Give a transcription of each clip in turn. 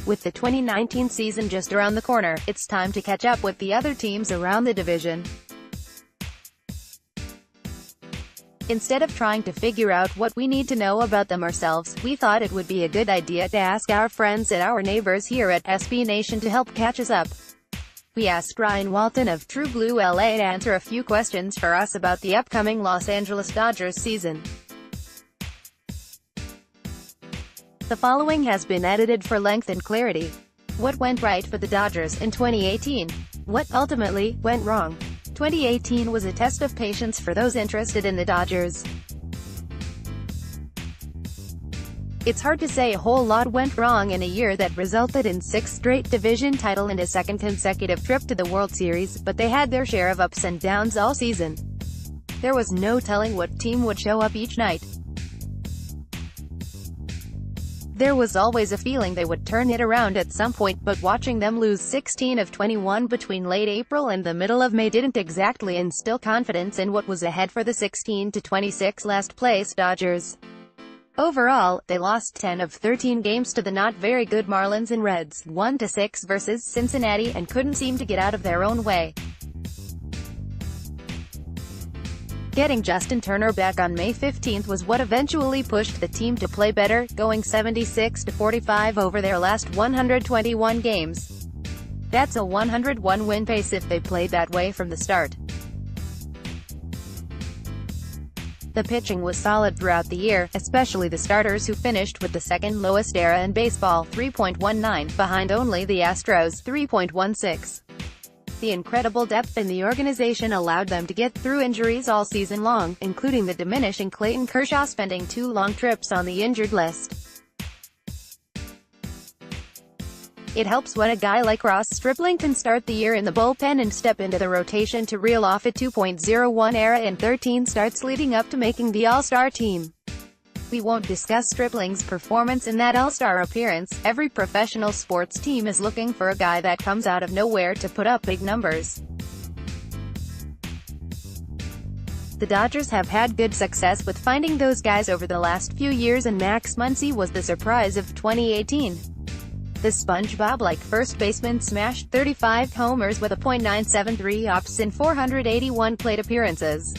With the 2019 season just around the corner, it's time to catch up with the other teams around the division. Instead of trying to figure out what we need to know about them ourselves, we thought it would be a good idea to ask our friends and our neighbors here at SBNation to help catch us up. We asked Ryan Walton of True Blue LA to answer a few questions for us about the upcoming Los Angeles Dodgers season. The following has been edited for length and clarity. What went right for the Dodgers in 2018? What ultimately went wrong? 2018 was a test of patience for those interested in the Dodgers. It's hard to say a whole lot went wrong in a year that resulted in 6 straight division title and a second consecutive trip to the World Series, but they had their share of ups and downs all season. There was no telling what team would show up each night. There was always a feeling they would turn it around at some point, but watching them lose 16 of 21 between late April and the middle of May didn't exactly instill confidence in what was ahead for the 16-26 last-place Dodgers. Overall, they lost 10 of 13 games to the not-very-good Marlins and Reds, 1-6 versus Cincinnati, and couldn't seem to get out of their own way. Getting Justin Turner back on May 15 was what eventually pushed the team to play better, going 76-45 over their last 121 games. That's a 101-win pace if they played that way from the start. The pitching was solid throughout the year, especially the starters who finished with the second lowest ERA in baseball, 3.19, behind only the Astros, 3.16. The incredible depth in the organization allowed them to get through injuries all season long, including the diminishing Clayton Kershaw spending 2 long trips on the injured list. It helps when a guy like Ross Stripling can start the year in the bullpen and step into the rotation to reel off a 2.01 ERA and 13 starts leading up to making the All-Star team. We won't discuss Stripling's performance in that All-Star appearance. Every professional sports team is looking for a guy that comes out of nowhere to put up big numbers. The Dodgers have had good success with finding those guys over the last few years, and Max Muncy was the surprise of 2018. The SpongeBob-like first baseman smashed 35 homers with a .973 OPS in 481 plate appearances.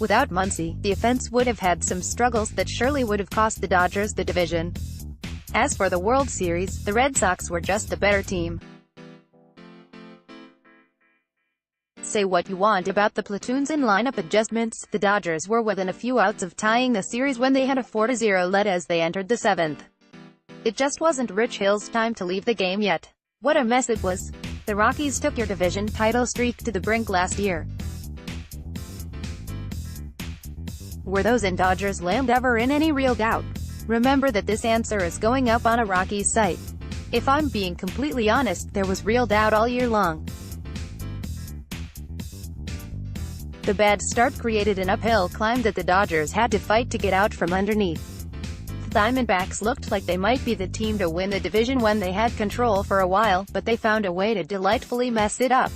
Without Muncy, the offense would have had some struggles that surely would have cost the Dodgers the division. As for the World Series, the Red Sox were just the better team. Say what you want about the platoons and lineup adjustments, the Dodgers were within a few outs of tying the series when they had a 4-0 lead as they entered the 7th. It just wasn't Rich Hill's time to leave the game yet. What a mess it was. The Rockies took your division title streak to the brink last year. Were those in Dodgers land ever in any real doubt? Remember that this answer is going up on a Rockies site. If I'm being completely honest, there was real doubt all year long. The bad start created an uphill climb that the Dodgers had to fight to get out from underneath. The Diamondbacks looked like they might be the team to win the division when they had control for a while, but they found a way to delightfully mess it up.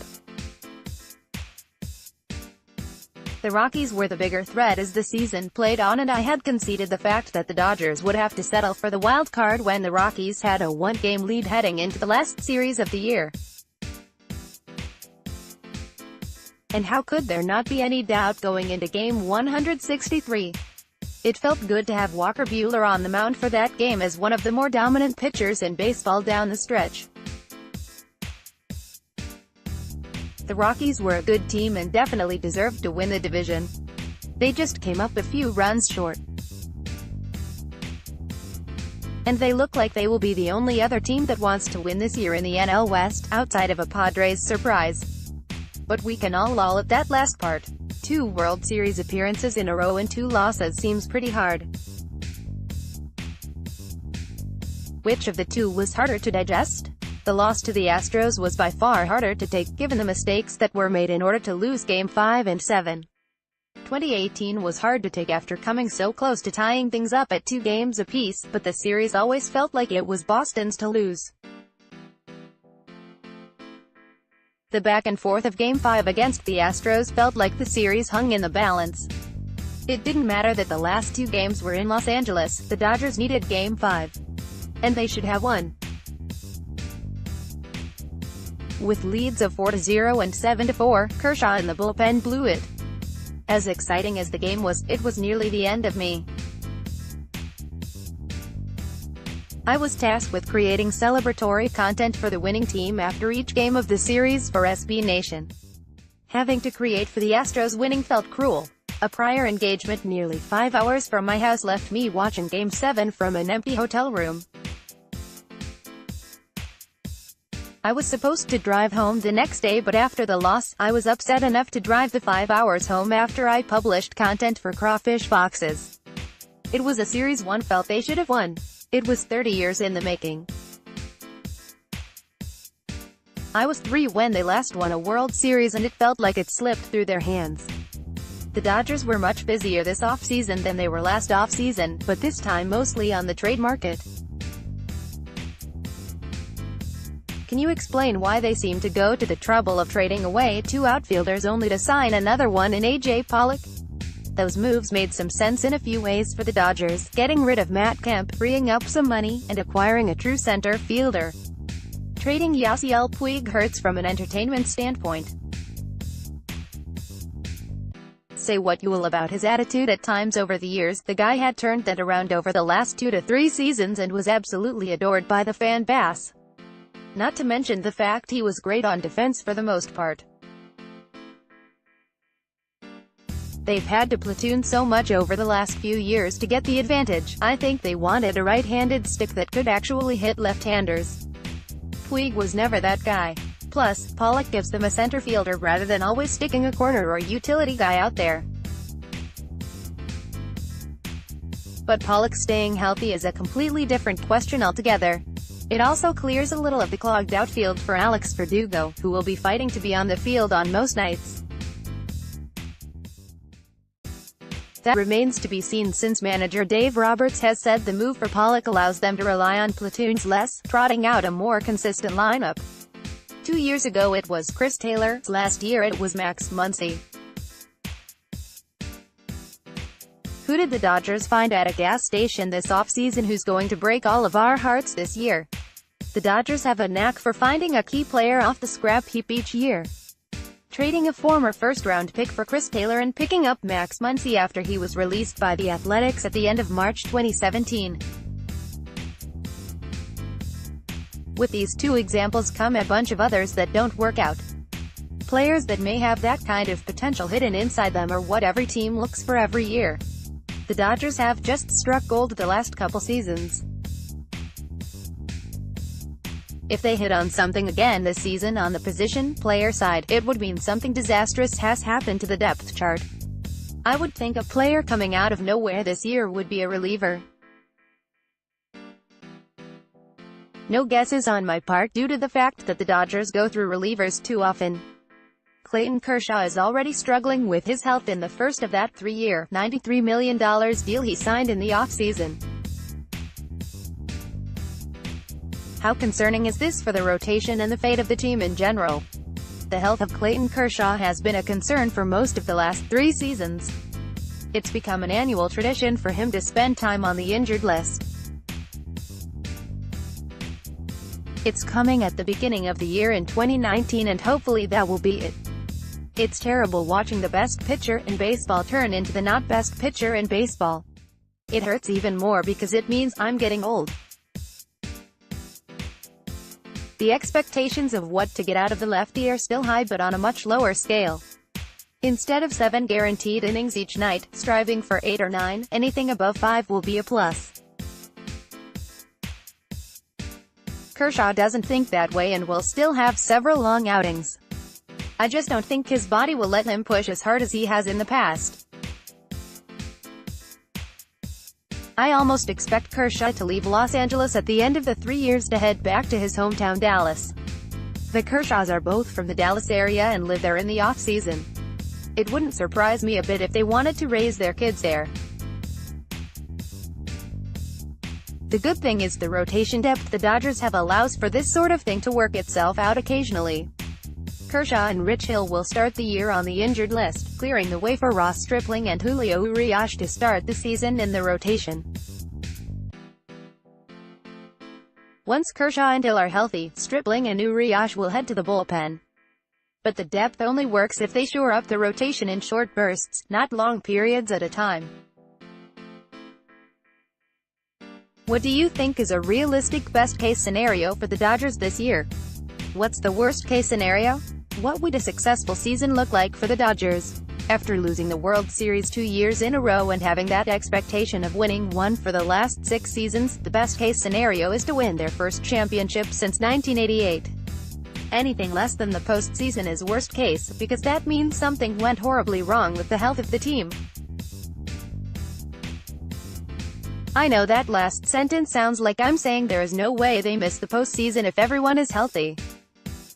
The Rockies were the bigger threat as the season played on, and I had conceded the fact that the Dodgers would have to settle for the wild card when the Rockies had a 1-game lead heading into the last series of the year. And how could there not be any doubt going into Game 163? It felt good to have Walker Buehler on the mound for that game as one of the more dominant pitchers in baseball down the stretch. The Rockies were a good team and definitely deserved to win the division. They just came up a few runs short. And they look like they will be the only other team that wants to win this year in the NL West, outside of a Padres surprise. But we can all lull at that last part. 2 World Series appearances in a row and 2 losses seems pretty hard. Which of the 2 was harder to digest? The loss to the Astros was by far harder to take, given the mistakes that were made in order to lose Game 5 and 7. 2018 was hard to take after coming so close to tying things up at 2 games apiece, but the series always felt like it was Boston's to lose. The back and forth of Game 5 against the Astros felt like the series hung in the balance. It didn't matter that the last two games were in Los Angeles, the Dodgers needed Game 5. And they should have won. With leads of 4-0 and 7-4, Kershaw and the bullpen blew it. As exciting as the game was, it was nearly the end of me. I was tasked with creating celebratory content for the winning team after each game of the series for SBNation. Having to create for the Astros winning felt cruel. A prior engagement nearly 5 hours from my house left me watching Game 7 from an empty hotel room. I was supposed to drive home the next day, but after the loss, I was upset enough to drive the 5 hours home after I published content for Crawfish Boxes. It was a series one felt they should have won. It was 30 years in the making. I was 3 when they last won a World Series and it felt like it slipped through their hands. The Dodgers were much busier this offseason than they were last offseason, but this time mostly on the trade market. Can you explain why they seem to go to the trouble of trading away 2 outfielders only to sign another one in A.J. Pollock? Those moves made some sense in a few ways for the Dodgers, getting rid of Matt Kemp, freeing up some money, and acquiring a true center fielder. Trading Yasiel Puig hurts from an entertainment standpoint. Say what you will about his attitude at times over the years, the guy had turned that around over the last 2 to 3 seasons and was absolutely adored by the fan base. Not to mention the fact he was great on defense for the most part. They've had to platoon so much over the last few years to get the advantage. I think they wanted a right-handed stick that could actually hit left-handers. Puig was never that guy. Plus, Pollock gives them a center fielder rather than always sticking a corner or utility guy out there. But Pollock staying healthy is a completely different question altogether. It also clears a little of the clogged outfield for Alex Verdugo, who will be fighting to be on the field on most nights. That remains to be seen since manager Dave Roberts has said the move for Pollock allows them to rely on platoons less, trotting out a more consistent lineup. 2 years ago it was Chris Taylor, last year it was Max Muncy. Who did the Dodgers find at a gas station this offseason who's going to break all of our hearts this year? The Dodgers have a knack for finding a key player off the scrap heap each year. Trading a former first-round pick for Chris Taylor and picking up Max Muncy after he was released by the Athletics at the end of March 2017. With these 2 examples come a bunch of others that don't work out. Players that may have that kind of potential hidden inside them are what every team looks for every year. The Dodgers have just struck gold the last couple seasons. If they hit on something again this season on the position player side, it would mean something disastrous has happened to the depth chart. I would think a player coming out of nowhere this year would be a reliever. No guesses on my part due to the fact that the Dodgers go through relievers too often. Clayton Kershaw is already struggling with his health in the first of that 3-year, $93 million deal he signed in the offseason. How concerning is this for the rotation and the fate of the team in general? The health of Clayton Kershaw has been a concern for most of the last 3 seasons. It's become an annual tradition for him to spend time on the injured list. It's coming at the beginning of the year in 2019 and hopefully that will be it. It's terrible watching the best pitcher in baseball turn into the not best pitcher in baseball. It hurts even more because it means I'm getting old. The expectations of what to get out of the lefty are still high but on a much lower scale. Instead of 7 guaranteed innings each night, striving for 8 or 9, anything above 5 will be a plus. Kershaw doesn't think that way and will still have several long outings. I just don't think his body will let him push as hard as he has in the past. I almost expect Kershaw to leave Los Angeles at the end of the 3 years to head back to his hometown Dallas. The Kershaws are both from the Dallas area and live there in the off-season. It wouldn't surprise me a bit if they wanted to raise their kids there. The good thing is the rotation depth the Dodgers have allows for this sort of thing to work itself out occasionally. Kershaw and Rich Hill will start the year on the injured list, clearing the way for Ross Stripling and Julio Urias to start the season in the rotation. Once Kershaw and Hill are healthy, Stripling and Urias will head to the bullpen. But the depth only works if they shore up the rotation in short bursts, not long periods at a time. What do you think is a realistic best-case scenario for the Dodgers this year? What's the worst-case scenario? What would a successful season look like for the Dodgers? After losing the World Series 2 years in a row and having that expectation of winning one for the last 6 seasons, the best-case scenario is to win their first championship since 1988. Anything less than the postseason is worst case, because that means something went horribly wrong with the health of the team. I know that last sentence sounds like I'm saying there is no way they miss the postseason if everyone is healthy.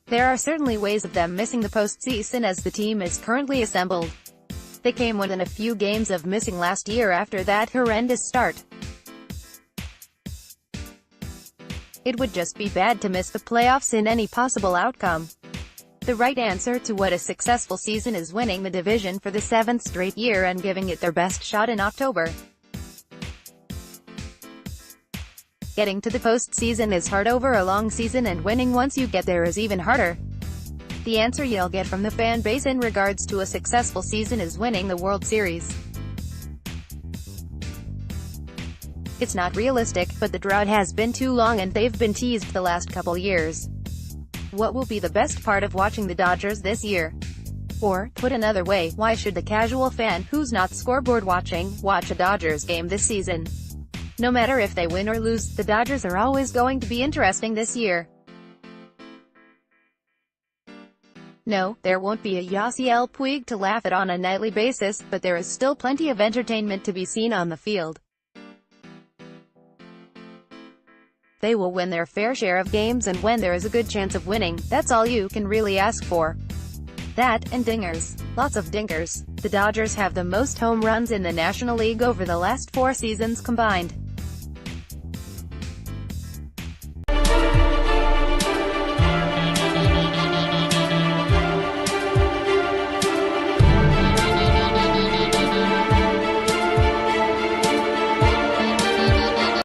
There are certainly ways of them missing the postseason as the team is currently assembled. They came within a few games of missing last year after that horrendous start. It would just be bad to miss the playoffs in any possible outcome. The right answer to what a successful season is winning the division for the 7th straight year and giving it their best shot in October. Getting to the postseason is hard over a long season, and winning once you get there is even harder. The answer you'll get from the fan base in regards to a successful season is winning the World Series. It's not realistic, but the drought has been too long and they've been teased the last couple years. What will be the best part of watching the Dodgers this year? Or, put another way, why should the casual fan, who's not scoreboard watching, watch a Dodgers game this season? No matter if they win or lose, the Dodgers are always going to be interesting this year. No, there won't be a Yasiel Puig to laugh at on a nightly basis, but there is still plenty of entertainment to be seen on the field. They will win their fair share of games, and when there is a good chance of winning, that's all you can really ask for. That, and dingers. Lots of dingers. The Dodgers have the most home runs in the National League over the last 4 seasons combined.